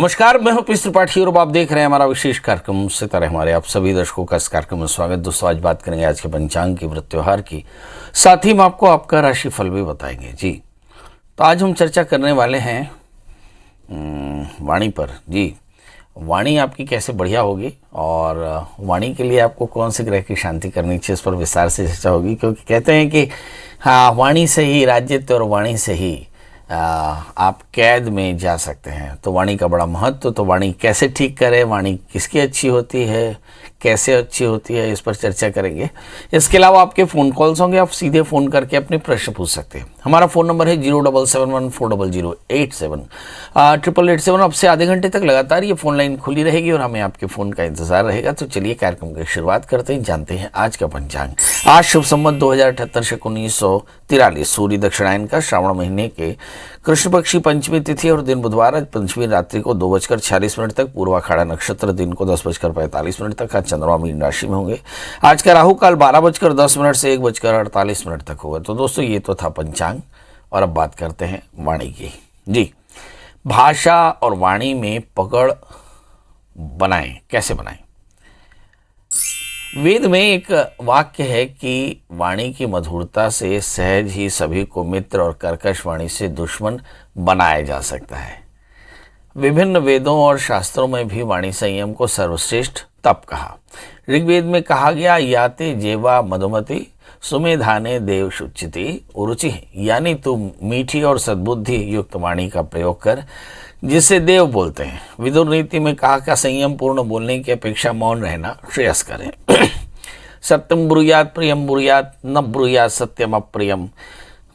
नमस्कार, मैं हूं पीस त्रिपाठी और आप देख रहे हैं हमारा विशेष कार्यक्रम सितारे हमारे। आप सभी दर्शकों का इस कार्यक्रम में स्वागत। दोस्तों, आज बात करेंगे आज के पंचांग की, व्रत त्योहार की, साथ ही हम आपको आपका राशिफल भी बताएंगे जी। तो आज हम चर्चा करने वाले हैं वाणी पर जी। वाणी आपकी कैसे बढ़िया होगी और वाणी के लिए आपको कौन से ग्रह की शांति करनी चाहिए, इस पर विस्तार से चर्चा होगी। क्योंकि कहते हैं कि हाँ, वाणी से ही राज्यत्व और वाणी से ही आप कैद में जा सकते हैं। तो वाणी का बड़ा महत्व, तो वाणी कैसे ठीक करें, वाणी किसकी अच्छी होती है, कैसे अच्छी होती है, इस पर चर्चा करेंगे। इसके अलावा आपके फ़ोन कॉल्स होंगे, आप सीधे फ़ोन करके अपने प्रश्न पूछ सकते हैं। हमारा फ़ोन नंबर है 077140087 888 अब से आधे घंटे तक लगातार ये फ़ोन लाइन खुली रहेगी और हमें आपके फ़ोन का इंतज़ार रहेगा। तो चलिए कार्यक्रम की शुरुआत करते हैं, जानते हैं आज का पंचांग। आज शुभ संवत 2078 से 1943, सूर्य दक्षिणायन का, श्रावण महीने के कृष्ण पक्षी पंचमी तिथि और दिन बुधवार। आज पंचमी रात्रि को 2:46 तक, पूर्वाखाड़ा नक्षत्र दिन को 10:45 तक। आज चंद्रमा मीन राशि में होंगे। आज का राहु काल 12:10 से 1:48 तक होगा। तो दोस्तों, ये तो था पंचांग और अब बात करते हैं वाणी की जी। भाषा और वाणी में पकड़ बनाएं, कैसे बनाएं। वेद में एक वाक्य है कि वाणी की मधुरता से सहज ही सभी को मित्र और कर्कश वाणी से दुश्मन बनाया जा सकता है। विभिन्न वेदों और शास्त्रों में भी वाणी संयम को सर्वश्रेष्ठ तप कहा। ऋग्वेद में कहा गया, याते जेवा मधुमति सुमेधाने देव शुचिति उरुचि, यानी तू मीठी और सद्बुद्धि युक्त वाणी का प्रयोग कर जिससे देव बोलते हैं। विदुर नीति में कहा कि संयम पूर्ण बोलने की अपेक्षा मौन रहना श्रेयस्कर है। सत्यम ब्रूयात प्रियम ब्रूयात न ब्रूयात सत्यम अप्रियम,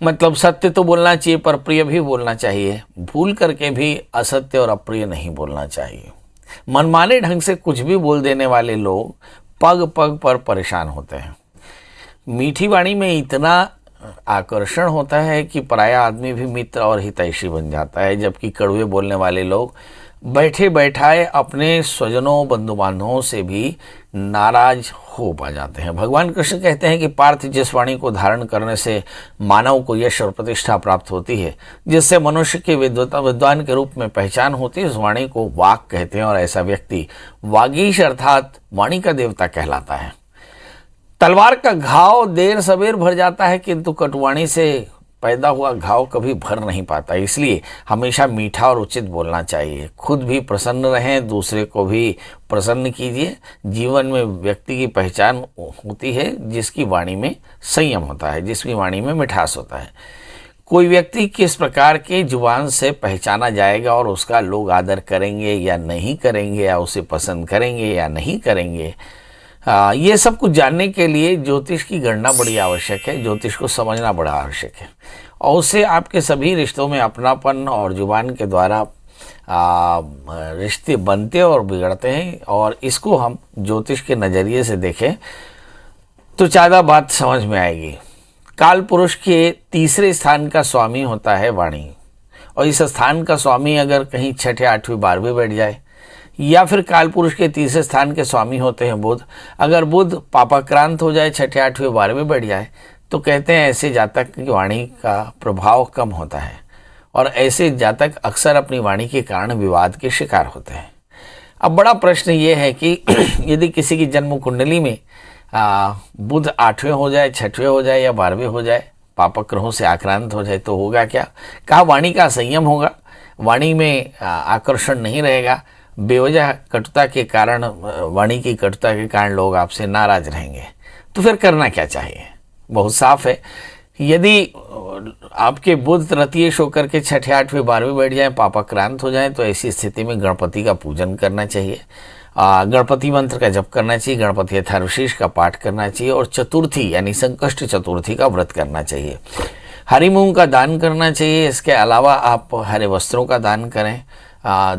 मतलब सत्य तो बोलना चाहिए पर प्रिय भी बोलना चाहिए। भूल करके भी असत्य और अप्रिय नहीं बोलना चाहिए। मनमाने ढंग से कुछ भी बोल देने वाले लोग पग पग पर परेशान होते हैं। मीठी वाणी में इतना आकर्षण होता है कि पराया आदमी भी मित्र और हितैषी बन जाता है, जबकि कड़वे बोलने वाले लोग बैठे बैठाए अपने स्वजनों बंधु बांधवों से भी नाराज हो पा जाते हैं। भगवान कृष्ण कहते हैं कि पार्थ, जिस वाणी को धारण करने से मानव को यश और प्रतिष्ठा प्राप्त होती है, जिससे मनुष्य के विद्वान के रूप में पहचान होती है, उस वाणी को वाक कहते हैं। और ऐसा व्यक्ति वागीश अर्थात वाणी का देवता कहलाता है। तलवार का घाव देर सवेर भर जाता है, किंतु कटुवाणी से पैदा हुआ घाव कभी भर नहीं पाता। इसलिए हमेशा मीठा और उचित बोलना चाहिए। खुद भी प्रसन्न रहें, दूसरे को भी प्रसन्न कीजिए। जीवन में व्यक्ति की पहचान होती है जिसकी वाणी में संयम होता है, जिसकी वाणी में मिठास होता है। कोई व्यक्ति किस प्रकार के जुबान से पहचाना जाएगा और उसका लोग आदर करेंगे या नहीं करेंगे, या उसे पसंद करेंगे या नहीं करेंगे, ये सब कुछ जानने के लिए ज्योतिष की गणना बड़ी आवश्यक है। ज्योतिष को समझना बड़ा आवश्यक है और उससे आपके सभी रिश्तों में अपनापन और जुबान के द्वारा रिश्ते बनते और बिगड़ते हैं। और इसको हम ज्योतिष के नज़रिए से देखें तो ज़्यादा बात समझ में आएगी। काल पुरुष के तीसरे स्थान का स्वामी होता है वाणी, और इस स्थान का स्वामी अगर कहीं 6, 8, 12 बैठ जाए, या फिर काल पुरुष के तीसरे स्थान के स्वामी होते हैं बुध, अगर बुध पापाक्रांत हो जाए, 6, 8, 12 बैठ जाए, तो कहते हैं ऐसे जातक की वाणी का प्रभाव कम होता है और ऐसे जातक अक्सर अपनी वाणी के कारण विवाद के शिकार होते हैं। अब बड़ा प्रश्न ये है कि यदि किसी की जन्म कुंडली में बुध 8वें हो जाए, 6वें हो जाए या 12वें हो जाए, पापक ग्रहों से आक्रांत हो जाए, तो होगा क्या। कहा वाणी का संयम होगा, वाणी में आकर्षण नहीं रहेगा। बेवजह कटुता के कारण, वाणी की कटुता के कारण लोग आपसे नाराज रहेंगे। तो फिर करना क्या चाहिए, बहुत साफ है। यदि आपके बुध तृतीयेश होकर के 6, 8, 12 बैठ जाएं, पापाक्रांत हो जाएं, तो ऐसी स्थिति में गणपति का पूजन करना चाहिए। गणपति मंत्र का जप करना चाहिए, गणपति अथर्वशीष का पाठ करना चाहिए और चतुर्थी यानी संकष्ट चतुर्थी का व्रत करना चाहिए। हरी मूंग का दान करना चाहिए। इसके अलावा आप हरे वस्त्रों का दान करें,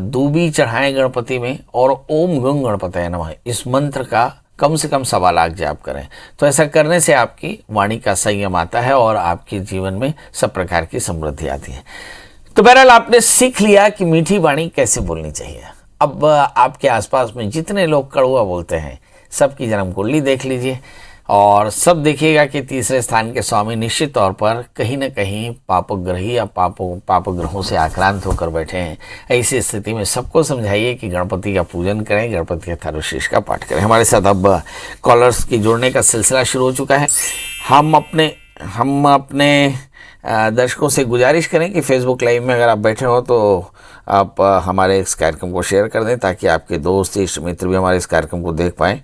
दूबी चढ़ाएं गणपति में, और ओम गंग गणपतये नमः इस मंत्र का कम से कम 1.25 लाख जाप करें। तो ऐसा करने से आपकी वाणी का संयम आता है और आपके जीवन में सब प्रकार की समृद्धि आती है। तो बहरहाल आपने सीख लिया कि मीठी वाणी कैसे बोलनी चाहिए। अब आपके आसपास में जितने लोग कड़वा बोलते हैं, सबकी जन्म कुंडली देख लीजिए और सब देखिएगा कि तीसरे स्थान के स्वामी निश्चित तौर पर कहीं न कहीं पापग्रही या पापग्रहों से आक्रांत होकर बैठे हैं। ऐसी स्थिति में सबको समझाइए कि गणपति का पूजन करें, गणपति के थारुशीष का पाठ करें। हमारे साथ अब कॉलर्स की जोड़ने का सिलसिला शुरू हो चुका है। हम अपने दर्शकों से गुजारिश करें कि फेसबुक लाइव में अगर आप बैठे हो तो आप हमारे इस कार्यक्रम को शेयर कर दें, ताकि आपके दोस्त इष्ट मित्र भी हमारे इस कार्यक्रम को देख पाएँ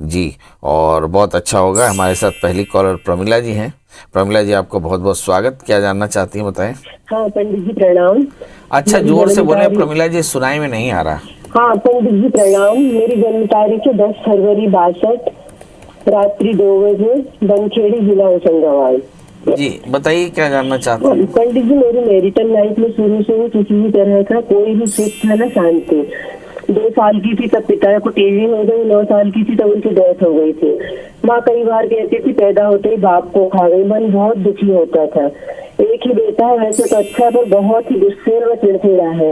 जी, और बहुत अच्छा होगा। हमारे साथ पहली कॉलर प्रमिला जी हैं। प्रमिला जी, आपको बहुत बहुत स्वागत। क्या जानना चाहती हैं, बताएं। हाँ पंडित जी प्रणाम। अच्छा, जोर से बोले प्रमिला जी, सुनाई में नहीं आ रहा। हाँ पंडित जी प्रणाम। मेरी जन्म तारीख है 10 फरवरी 62, रात्रि 2 बजे, बनखेड़ी, जिला होशंगाबाद। जी बताइए, क्या जानना चाहते हैं। पंडित जी, मेरी मैरिटल लाइफ में शुरू से ही किसी भी तरह का कोई भी सुख था ना शांति। 2 साल की थी तब पिता को टीवी हो गई, 9 साल की थी तब उनकी डेथ हो गई थी। माँ कई बार कहती थी पैदा होते ही बाप को खा गई। मन बहुत दुखी होता था। एक ही बेटा है, वैसे तो अच्छा, पर बहुत ही गुस्से और चिड़चिड़ा है।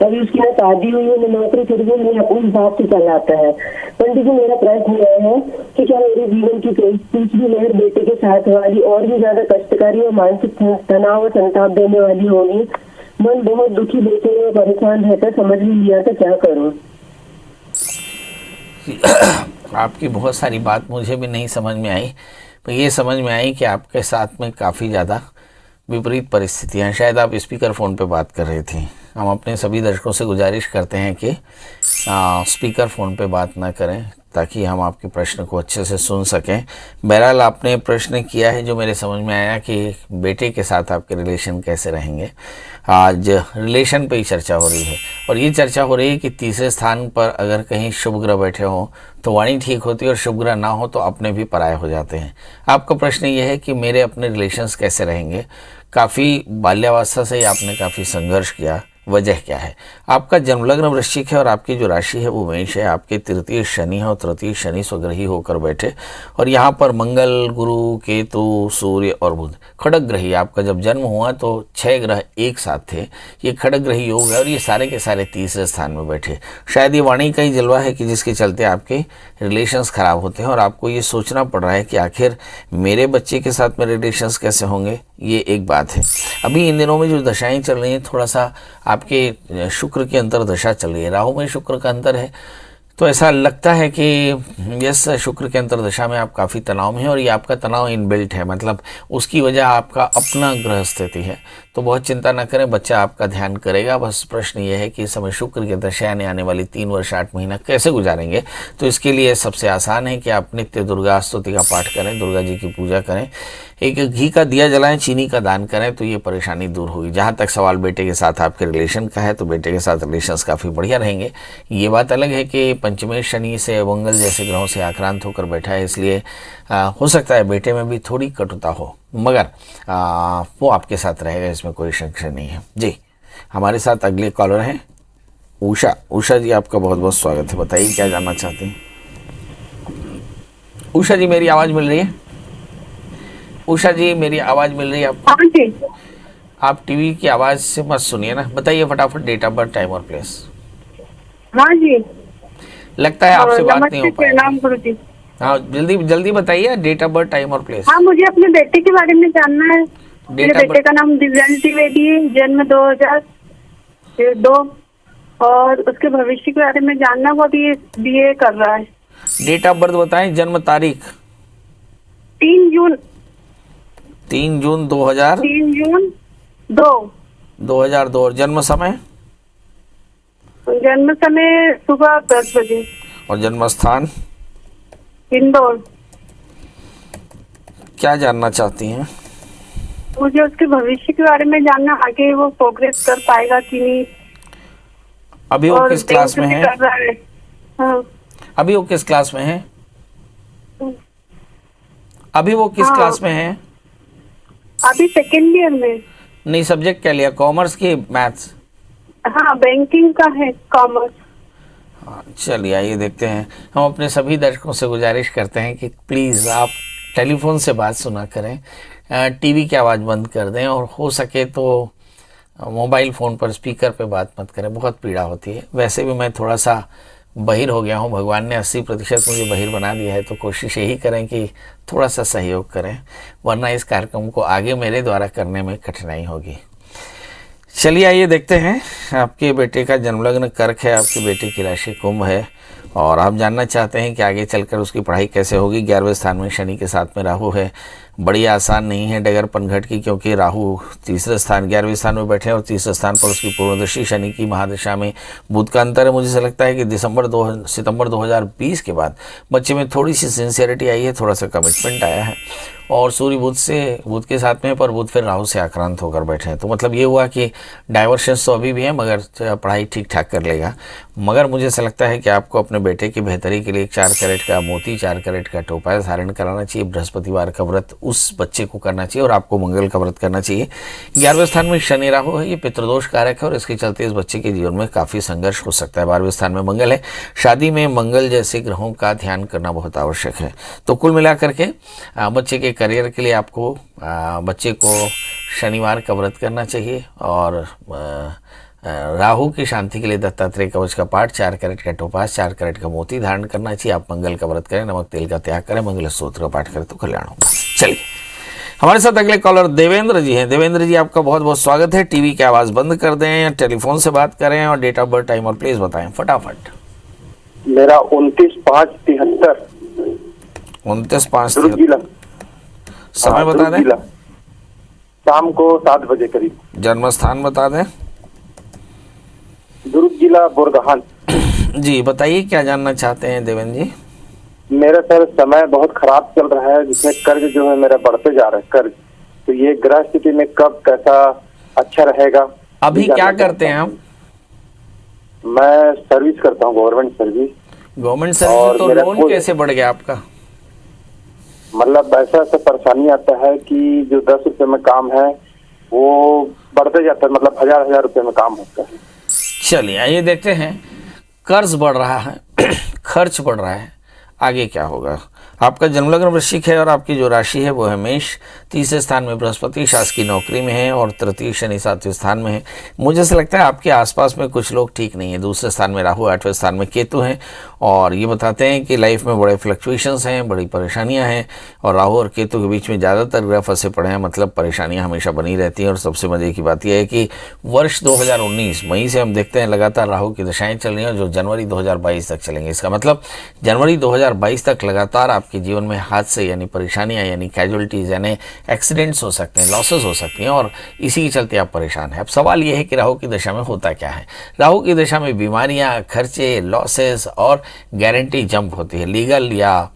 अभी उसकी यहाँ शादी हुई है, नौकरी, फिर भी नहीं अपने हिसाब से चलाता है। पंडित जी, मेरा प्रश्न यह है कि क्या मेरे जीवन की तीसरी लहर बेटे के साथ वाली और भी ज्यादा कष्टकारी और मानसिक तनाव और संताप देने वाली होगी। मन बहुत दुखी, बेचैन और परेशान रहता, समझ नहीं लिया था क्या करूं। आपकी बहुत सारी बात मुझे भी नहीं समझ में आई, पर ये समझ में आई कि आपके साथ में काफ़ी ज़्यादा विपरीत परिस्थितियाँ। शायद आप स्पीकर फ़ोन पे बात कर रही थी। हम अपने सभी दर्शकों से गुजारिश करते हैं कि स्पीकर फ़ोन पे बात ना करें, ताकि हम आपके प्रश्न को अच्छे से सुन सकें। बहरहाल आपने प्रश्न किया है जो मेरे समझ में आया कि बेटे के साथ आपके रिलेशन कैसे रहेंगे। आज रिलेशन पे ही चर्चा हो रही है, और ये चर्चा हो रही है कि तीसरे स्थान पर अगर कहीं शुभ ग्रह बैठे हों तो वाणी ठीक होती है, और शुभ ग्रह ना हो तो अपने भी पराये हो जाते हैं। आपका प्रश्न ये है कि मेरे अपने रिलेशंस कैसे रहेंगे। काफ़ी बाल्यावस्था से ही आपने काफ़ी संघर्ष किया, वजह क्या है। आपका जन्मलग्न वृश्चिक है और आपकी जो राशि है वो मेष है। आपके तृतीय शनि है और तृतीय शनि स्वग्रही होकर बैठे, और यहाँ पर मंगल, गुरु, केतु, सूर्य और बुध खड़क ग्रही। आपका जब जन्म हुआ तो 6 ग्रह एक साथ थे। ये खड़क ग्रही योग है और ये सारे के सारे तीसरे स्थान में बैठे। शायद ये वाणी का ही जलवा है कि जिसके चलते आपके रिलेशंस खराब होते हैं, और आपको ये सोचना पड़ रहा है कि आखिर मेरे बच्चे के साथ मेरे रिलेशंस कैसे होंगे। ये एक बात है। अभी इन दिनों में जो दशाएं चल रही हैं, थोड़ा सा आपके शुक्र की अंतर दशा चल रही है। राहु में शुक्र का अंतर है, तो ऐसा लगता है कि यस, शुक्र के अंतर दशा में आप काफ़ी तनाव में हैं, और ये आपका तनाव इनबिल्ट है, मतलब उसकी वजह आपका अपना ग्रह स्थिति है। तो बहुत चिंता न करें, बच्चा आपका ध्यान करेगा। बस प्रश्न ये है कि इस समय शुक्र की दशा आने वाली 3 वर्ष 8 महीना कैसे गुजारेंगे। तो इसके लिए सबसे आसान है कि आप नित्य दुर्गा स्तुति का पाठ करें, दुर्गा जी की पूजा करें, एक घी का दिया जलाएं, चीनी का दान करें, तो ये परेशानी दूर होगी। जहाँ तक सवाल बेटे के साथ आपके रिलेशन का है, तो बेटे के साथ रिलेशंस काफ़ी बढ़िया रहेंगे। ये बात अलग है कि पंचमेश शनि से मंगल जैसे ग्रहों से आक्रांत होकर बैठा है, इसलिए हो सकता है बेटे में भी थोड़ी कटुता हो, मगर वो आपके साथ रहेगा, इसमें कोई संशय नहीं है जी। हमारे साथ अगले कॉलर हैं उषा। उषा जी, आपका बहुत बहुत स्वागत है। बताइए, क्या जानना चाहते हैं। उषा जी, मेरी आवाज़ मिल रही है? उषा जी, मेरी आवाज़ मिल रही है आपको? आप टीवी की आवाज़ से मत सुनिए ना। बताइए फटाफट डेट ऑफ बर्थ, टाइम और प्लेस। हाँ जी, लगता है आपसे बात नहीं हो प्रणाम गुरुजी। हाँ, जल्दी जल्दी बताइए डेट ऑफ बर्थ, टाइम और प्लेस। हाँ, मुझे अपने बेटे के बारे में जानना है। मेरे बेटे का नाम दिव्यांश द्विवेदी है, जन्म 2002, और उसके भविष्य के बारे में जानना। वो भी बीए कर रहा है। डेट ऑफ बर्थ बताएं, जन्म तारीख। 3 जून 2000 3 जून 2002। और जन्म समय? जन्म समय सुबह 10 बजे। और जन्म स्थान? इंदौर। क्या जानना चाहती हैं? मुझे उसके भविष्य के बारे में जानना, आगे वो प्रोग्रेस कर पाएगा कि नहीं। अभी वो किस क्लास में है? हाँ। अभी वो किस क्लास में है? अभी वो किस क्लास में है? अभी सेकेंड ईयर में। नहीं, सब्जेक्ट क्या लिया, कॉमर्स की मैथ्स? हाँ, बैंकिंग का है, कॉमर्स। हाँ, चलिए आइए देखते हैं। हम अपने सभी दर्शकों से गुजारिश करते हैं कि प्लीज़ आप टेलीफोन से बात सुना करें, टीवी की आवाज़ बंद कर दें, और हो सके तो मोबाइल फ़ोन पर स्पीकर पे बात मत करें, बहुत पीड़ा होती है। वैसे भी मैं थोड़ा सा बहिर हो गया हूँ, भगवान ने 80% मुझे बहिर बना दिया है, तो कोशिश यही करें कि थोड़ा सा सहयोग करें, वरना इस कार्यक्रम को आगे मेरे द्वारा करने में कठिनाई होगी। चलिए आइए देखते हैं, आपके बेटे का जन्मलग्न कर्क है, आपकी बेटी की राशि कुंभ है और आप जानना चाहते हैं कि आगे चलकर उसकी पढ़ाई कैसे होगी। 11वें स्थान में शनि के साथ में राहु है, बड़ी आसान नहीं है डगर पनघट की, क्योंकि राहु तीसरे स्थान 11वें स्थान में बैठे हैं और तीसरे स्थान पर उसकी पूर्णदृष्टि शनि की महादशा में बुध का अंतर है। मुझे ऐसा लगता है कि सितंबर 2020 के बाद बच्चे में थोड़ी सी सिंसियरिटी आई है, थोड़ा सा कमिटमेंट आया है और सूर्य बुध के साथ में, पर बुध फिर राहु से आक्रांत होकर बैठे हैं, तो मतलब ये हुआ कि डाइवर्शंस तो अभी भी है मगर पढ़ाई ठीक ठाक कर लेगा। मगर मुझे ऐसा लगता है कि आपको अपने बेटे की बेहतरी के लिए 4 कैरेट का मोती, 4 कैरेट का टोपाज धारण कराना चाहिए, बृहस्पतिवार का व्रत उस बच्चे को करना चाहिए और आपको मंगल का व्रत करना चाहिए। 11वें स्थान में शनि राहु है, ये पितृदोष कारक है और इसके चलते इस बच्चे के जीवन में काफ़ी संघर्ष हो सकता है। 12वें स्थान में मंगल है, शादी में मंगल जैसे ग्रहों का ध्यान करना बहुत आवश्यक है। तो कुल मिलाकर के बच्चे के करियर के लिए आपको बच्चे को शनिवार का व्रत करना चाहिए और राहु की शांति के लिए दत्तात्रेय कवच का पाठ, 4 कैरेट का टोपास, 4 कैरेट का मोती धारण करना चाहिए। आप मंगल का व्रत करें, नमक तेल का त्याग करें, मंगल स्तोत्र का पाठ करें तो कल्याण होगा। चलिए हमारे साथ अगले कॉलर देवेंद्र जी हैं। देवेंद्र जी आपका बहुत बहुत स्वागत है। टीवी की आवाज़ बंद कर दें या टेलीफोन से बात करें और डेट ऑफ बर्थ, टाइम और प्लेस बताएं फटाफट। मेरा 29/5/73। 29/5 समय बता दें। शाम को 7 बजे करीब। जन्म स्थान बता दें। दुर्ग जिला बोरगहान। जी बताइए क्या जानना चाहते हैं देवेंद्र जी। मेरा सर समय बहुत खराब चल रहा है, जिसमें कर्ज जो है मेरा बढ़ते जा रहा है कर्ज, तो ये ग्रह स्थिति में कब कैसा अच्छा रहेगा। अभी क्या करते हैं आप? मैं सर्विस करता हूँ, गवर्नमेंट सर्विस। गवर्नमेंट सर्विस, तो लोन कैसे बढ़ गया आपका? मतलब ऐसा परेशानी आता है कि जो 10 रुपए में काम है वो बढ़ते जाता है, मतलब 1000 रुपए में काम होता है। चलिए आइए देखते हैं, कर्ज बढ़ रहा है खर्च बढ़ रहा है, आगे क्या होगा। आपका जन्मलग्न वृश्चिक है और आपकी जो राशि है वो है मेष। तीसरे स्थान में बृहस्पति शासकीय नौकरी में है और तृतीय शनि 7वें स्थान में है। मुझे ऐसा लगता है आपके आसपास में कुछ लोग ठीक नहीं है। दूसरे स्थान में राहु, 8वें स्थान में केतु हैं और ये बताते हैं कि लाइफ में बड़े फ्लक्चुएशंस हैं, बड़ी परेशानियां हैं और राहु और केतु के बीच में ज़्यादातर ग्रह फंसे पड़े हैं, मतलब परेशानियाँ हमेशा बनी रहती हैं। और सबसे मजे की बात यह है कि वर्ष 2019 मई से हम देखते हैं लगातार राहु की दशाएँ चल रही हैं जो जनवरी 2022 तक चलेंगे। इसका मतलब जनवरी 2022 तक लगातार आपके जीवन में हादसे यानी परेशानियां यानी कैजुअलिटीज यानी एक्सीडेंट्स हो सकते हैं, लॉसेस हो सकती हैं और इसी के चलते आप परेशान हैं। अब सवाल यह है कि राहु की दशा में होता क्या है। राहु की दशा में बीमारियां, खर्चे, लॉसेस और गारंटी जंप होती है। लीगल या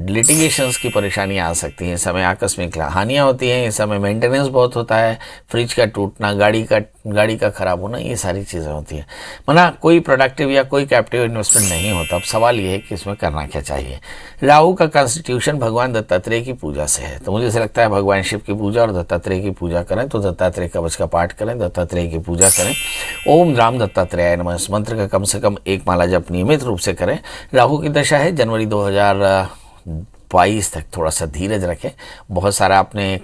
लिटिगेशंस की परेशानियां आ सकती हैं। इस समय आकस्मिक हानियां होती हैं। इस समय मेंटेनेंस बहुत होता है, फ्रिज का टूटना, गाड़ी का खराब होना, ये सारी चीज़ें होती हैं। मना कोई प्रोडक्टिव या कोई कैपिटल इन्वेस्टमेंट नहीं होता। अब सवाल ये है कि इसमें करना क्या चाहिए। राहु का कॉन्स्टिट्यूशन भगवान दत्तात्रेय की पूजा से है, तो मुझे ऐसा लगता है भगवान शिव की पूजा और दत्तात्रेय की पूजा करें, तो दत्तात्रेय कवच का पाठ करें, दत्तात्रेय की पूजा करें, ओम राम दत्तात्रेय नमः इस मंत्र का कम से कम 1 माला जप नियमित रूप से करें। राहु की दशा है जनवरी 2022 तक, थोड़ा सा धीरज रखें। बहुत सारा आपने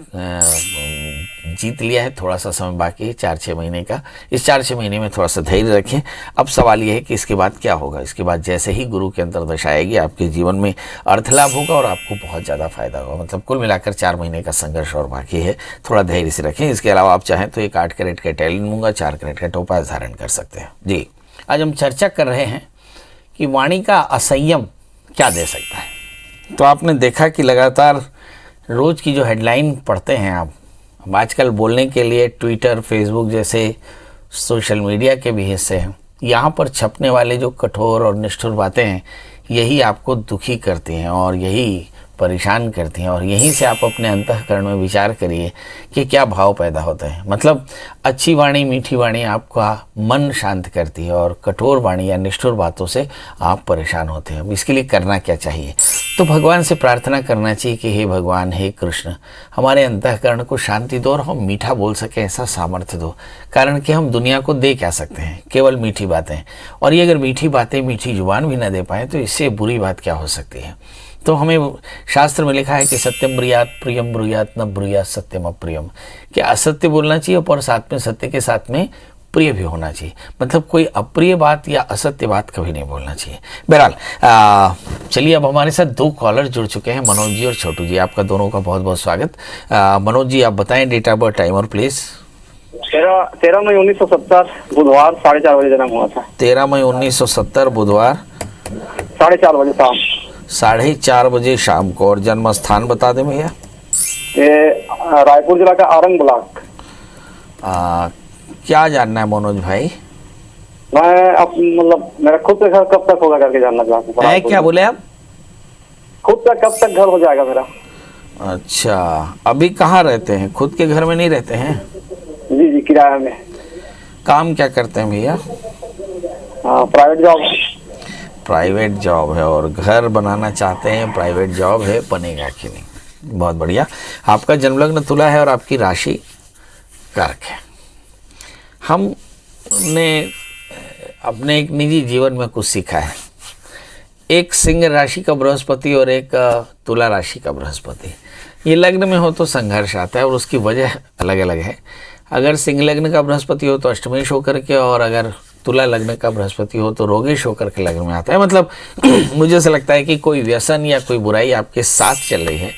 जीत लिया है, थोड़ा सा समय बाकी है 4-6 महीने का। इस 4-6 महीने में थोड़ा सा धैर्य रखें। अब सवाल यह है कि इसके बाद क्या होगा। इसके बाद जैसे ही गुरु के अंतर्दशा आएगी आपके जीवन में अर्थ लाभ होगा और आपको बहुत ज़्यादा फायदा होगा। मतलब कुल मिलाकर 4 महीने का संघर्ष और बाकी है, थोड़ा धैर्य से रखें। इसके अलावा आप चाहें तो एक 8 कैरेट का टैलिन मूंगा, 4 कैरेट का टोपाज धारण कर सकते हैं। जी आज हम चर्चा कर रहे हैं कि वाणी का असंयम क्या दे सकता है। तो आपने देखा कि लगातार रोज़ की जो हेडलाइन पढ़ते हैं आप, आजकल बोलने के लिए ट्विटर, फेसबुक जैसे सोशल मीडिया के भी हिस्से हैं। यहाँ पर छपने वाले जो कठोर और निष्ठुर बातें हैं यही आपको दुखी करती हैं और यही परेशान करती हैं और यहीं से आप अपने अंतःकरण में विचार करिए कि क्या भाव पैदा होते हैं। मतलब अच्छी वाणी, मीठी वाणी आपका मन शांत करती है और कठोर वाणी या निष्ठुर बातों से आप परेशान होते हैं। अब इसके लिए करना क्या चाहिए, तो भगवान से प्रार्थना करना चाहिए कि हे भगवान, हे कृष्ण, हमारे अंतःकरण को शांति दो और हम मीठा बोल सकें ऐसा सामर्थ्य दो। कारण कि हम दुनिया को दे क्या सकते हैं, केवल मीठी बातें। और ये अगर मीठी बातें, मीठी जुबान भी ना दे पाएँ तो इससे बुरी बात क्या हो सकती है। तो हमें शास्त्र में लिखा है कि सत्यम ब्रूयात प्रियम ब्रूयात न ब्रूयात सत्यम अप्रियम, कि असत्य बोलना चाहिए और साथ में सत्य के साथ में प्रिय भी होना चाहिए, मतलब कोई अप्रिय बात या असत्य बात कभी नहीं बोलना चाहिए। बहरहाल चलिए, अब हमारे साथ 2 कॉलर जुड़ चुके हैं, मनोज जी और छोटू जी। आपका दोनों का बहुत बहुत स्वागत। मनोज जी, आप बताएं डेट ऑफ बर्थ, टाइम और प्लेस। 13 मई 1970 बुधवार 4:30 बजे जन्म हुआ था। 13 मई 1970 बुधवार 4:30 बजे शाम। 4:30 बजे शाम को। और जन्म स्थान बता दें भैया। ये रायपुर जिला का आरंग ब्लॉक। क्या जानना है मनोज भाई? मैं अब मतलब मेरा खुद का घर कब तक होगा करके जानना चाहता हूँ। क्या बोले आप? खुद का कब तक घर हो जाएगा मेरा? अच्छा, अभी कहाँ रहते हैं? खुद के घर में नहीं रहते हैं? जी जी, किराया में। काम क्या करते हैं भैया? Private job. प्राइवेट जॉब है और घर बनाना चाहते हैं, प्राइवेट जॉब है, बनेगा कि नहीं? बहुत बढ़िया। आपका जन्मलग्न तुला है और आपकी राशि कर्क है। हमने अपने एक निजी जीवन में कुछ सीखा है। एक सिंह राशि का बृहस्पति और एक तुला राशि का बृहस्पति, ये लग्न में हो तो संघर्ष आता है और उसकी वजह अलग अलग है। अगर सिंह लग्न का बृहस्पति हो तो अष्टमेश होकर के, और अगर तुला लग्न का बृहस्पति हो तो रोगेश होकर के लग्न में आता है। मतलब मुझे ऐसा लगता है कि कोई व्यसन या कोई बुराई आपके साथ चल रही है,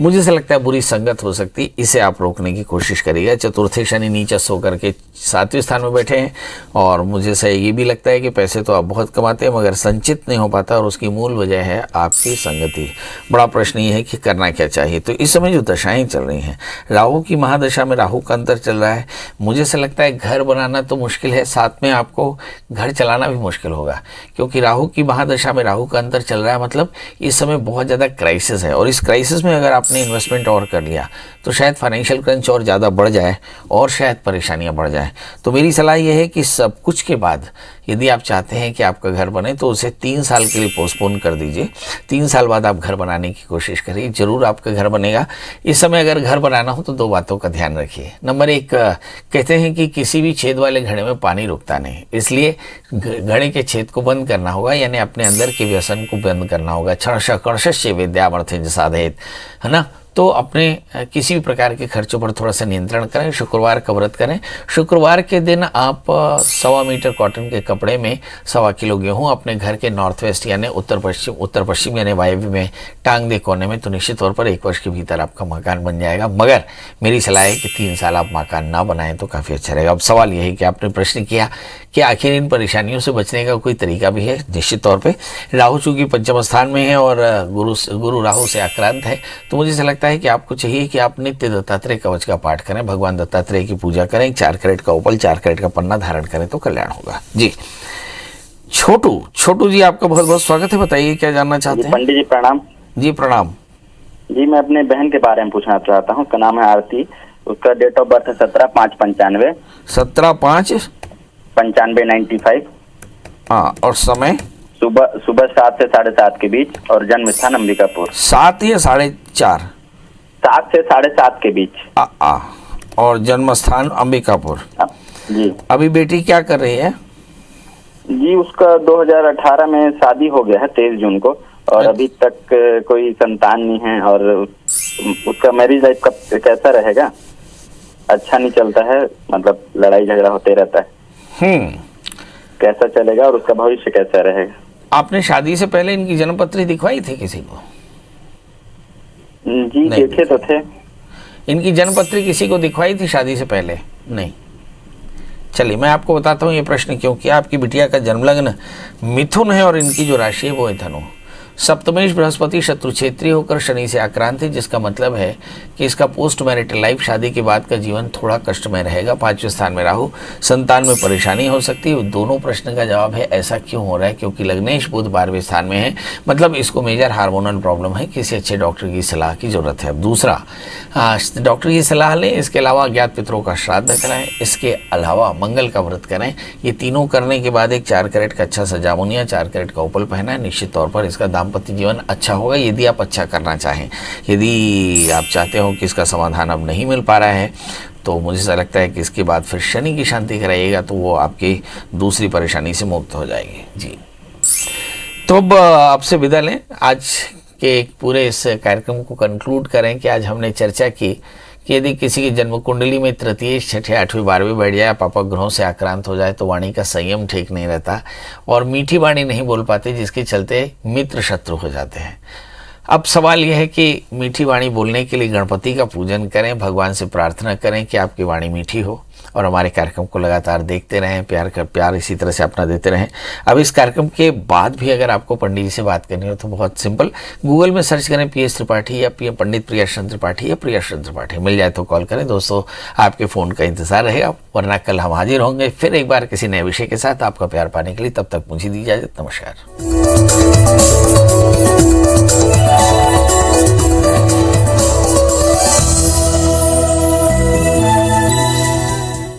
मुझे ऐसा लगता है बुरी संगत हो सकती है, इसे आप रोकने की कोशिश करिएगा। चतुर्थी शनि नीचस्थ होकर के 7वें स्थान में बैठे हैं और मुझे से ये भी लगता है कि पैसे तो आप बहुत कमाते हैं मगर संचित नहीं हो पाता, और उसकी मूल वजह है आपकी संगति। बड़ा प्रश्न ये है कि करना क्या चाहिए। तो इस समय जो दशाएं चल रही हैं, राहु की महादशा में राहु का अंतर चल रहा है। मुझे से लगता है घर बनाना तो मुश्किल है, साथ में आपको घर चलाना भी मुश्किल होगा, क्योंकि राहु की महादशा में राहु का अंतर चल रहा है। मतलब इस समय बहुत ज़्यादा क्राइसिस है, और इस क्राइसिस में अगर आपने इन्वेस्टमेंट और कर लिया तो शायद फाइनेंशियल क्रंच और ज़्यादा बढ़ जाए और शायद परेशानियां बढ़ जाएं। तो मेरी सलाह यह है कि सब कुछ के बाद यदि आप चाहते हैं कि आपका घर बने तो उसे 3 साल के लिए पोस्टपोन कर दीजिए। 3 साल बाद आप घर बनाने की कोशिश करिए, जरूर आपका घर बनेगा। इस समय अगर घर बनाना हो तो 2 बातों का ध्यान रखिए। नंबर 1, कहते हैं कि किसी भी छेद वाले घड़े में पानी रुकता नहीं, इसलिए घड़े के छेद को बंद करना होगा, यानी अपने अंदर के व्यसन को बंद करना होगा। क्षणश कर्षस्य विद्यामर्थेन साधयेत्, है ना। तो अपने किसी भी प्रकार के खर्चों पर थोड़ा सा नियंत्रण करें। शुक्रवार का व्रत करें। शुक्रवार के दिन आप 1.25 मीटर कॉटन के कपड़े में 1.25 किलो गेहूँ अपने घर के नॉर्थ वेस्ट यानी उत्तर पश्चिम यानी वायव्य में टांग दे कोने में, तो निश्चित तौर पर 1 वर्ष के भीतर आपका मकान बन जाएगा। मगर मेरी सलाह है कि 3 साल आप मकान ना बनाएं तो काफ़ी अच्छा रहेगा। अब सवाल यह है कि आपने प्रश्न किया कि आखिर इन परेशानियों से बचने का कोई तरीका भी है। निश्चित तौर पे राहु चूंकि 5वें स्थान में है और गुरु राहु से आक्रांत है, तो मुझे ऐसा लगता है कि आपको चाहिए कि आप नित्य दत्तात्रेय कवच का पाठ करें, भगवान दत्तात्रेय की पूजा करें, 4 कैरेट का उपल, 4 कैरेट का पन्ना धारण करें तो कल्याण होगा। जी छोटू जी, आपका बहुत बहुत स्वागत है। बताइए क्या जानना चाहते हैं? पंडित जी प्रणाम। जी प्रणाम जी, मैं अपने बहन के बारे में पूछना चाहता हूँ। उसका नाम है आरती। उसका डेट ऑफ बर्थ है 17/5/95। 17/5/95। हाँ, और समय? सुबह 7 से 7:30 के बीच, और जन्म स्थान अंबिकापुर। 7 या 4:30? 7 से 7:30 के बीच। और जन्म स्थान अंबिकापुर। जी। अभी बेटी क्या कर रही है? जी, उसका 2018 में शादी हो गया है 23 जून को, और अभी तक कोई संतान नहीं है। और उसका मैरिज लाइफ का कैसा रहेगा? अच्छा नहीं चलता है, मतलब लड़ाई झगड़ा होते रहता है। कैसा चलेगा और उसका भविष्य कैसा रहेगा? आपने शादी से पहले इनकी जन्मपत्री दिखवाई थी किसी को? जी देखे तो थे। इनकी जन्मपत्री किसी को दिखवाई थी शादी से पहले? नहीं। चलिए मैं आपको बताता हूँ ये प्रश्न क्यों किया। आपकी बिटिया का जन्मलग्न मिथुन है और इनकी जो राशि है वो है धनु। सप्तमेश बृहस्पति शत्रु क्षेत्रीय होकर शनि से आक्रांत है, जिसका मतलब है कि इसका पोस्ट मैरिटल लाइफ, शादी के बाद का जीवन थोड़ा कष्टमय रहेगा। 5वें स्थान में राहु, संतान में परेशानी हो सकती है। दोनों प्रश्न का जवाब है ऐसा क्यों हो रहा है, क्योंकि लग्नेश बुध 12वें स्थान में है, मतलब इसको मेजर हार्मोनल प्रॉब्लम है। किसी अच्छे डॉक्टर की सलाह की जरूरत है। अब दूसरा, डॉक्टर की सलाह लें। इसके अलावा अज्ञात पितरों का श्राद्ध कराएं, इसके अलावा मंगल का व्रत करें। ये तीनों करने के बाद एक 4 कैरेट का अच्छा सा जामुनिया, 4 कैरेट का उपल पहना है। निश्चित तौर पर इसका दाम्पत्य जीवन अच्छा होगा, यदि आप अच्छा करना चाहें। यदि आप चाहते हो कि इसका समाधान अब नहीं मिल पा रहा है तो मुझे ऐसा लगता है कि इसके बाद फिर शनि की शांति कराइएगा तो वो आपकी दूसरी परेशानी से मुक्त हो जाएगी। जी, तो अब आपसे विदा लें। आज के पूरे इस कार्यक्रम को कंक्लूड करें कि आज हमने चर्चा की कि यदि किसी की जन्म कुंडली में तृतीय, छठे, 8वीं, 12वीं बैठ जाए, पापा ग्रहों से आक्रांत हो जाए, तो वाणी का संयम ठीक नहीं रहता और मीठी वाणी नहीं बोल पाते, जिसके चलते मित्र शत्रु हो जाते हैं। अब सवाल यह है कि मीठी वाणी बोलने के लिए गणपति का पूजन करें, भगवान से प्रार्थना करें कि आपकी वाणी मीठी हो, और हमारे कार्यक्रम को लगातार देखते रहें, प्यार इसी तरह से अपना देते रहें। अब इस कार्यक्रम के बाद भी अगर आपको पंडित जी से बात करनी हो तो बहुत सिंपल, गूगल में सर्च करें PS त्रिपाठी या पंडित प्रियाश्रम त्रिपाठी या प्रियाश्रम त्रिपाठी, मिल जाए तो कॉल करें। दोस्तों, आपके फ़ोन का इंतजार रहेगा, वरना कल हम हाजिर होंगे फिर एक बार किसी नए विषय के साथ आपका प्यार पाने के लिए। तब तक मुझे दी इजाज़त, नमस्कार।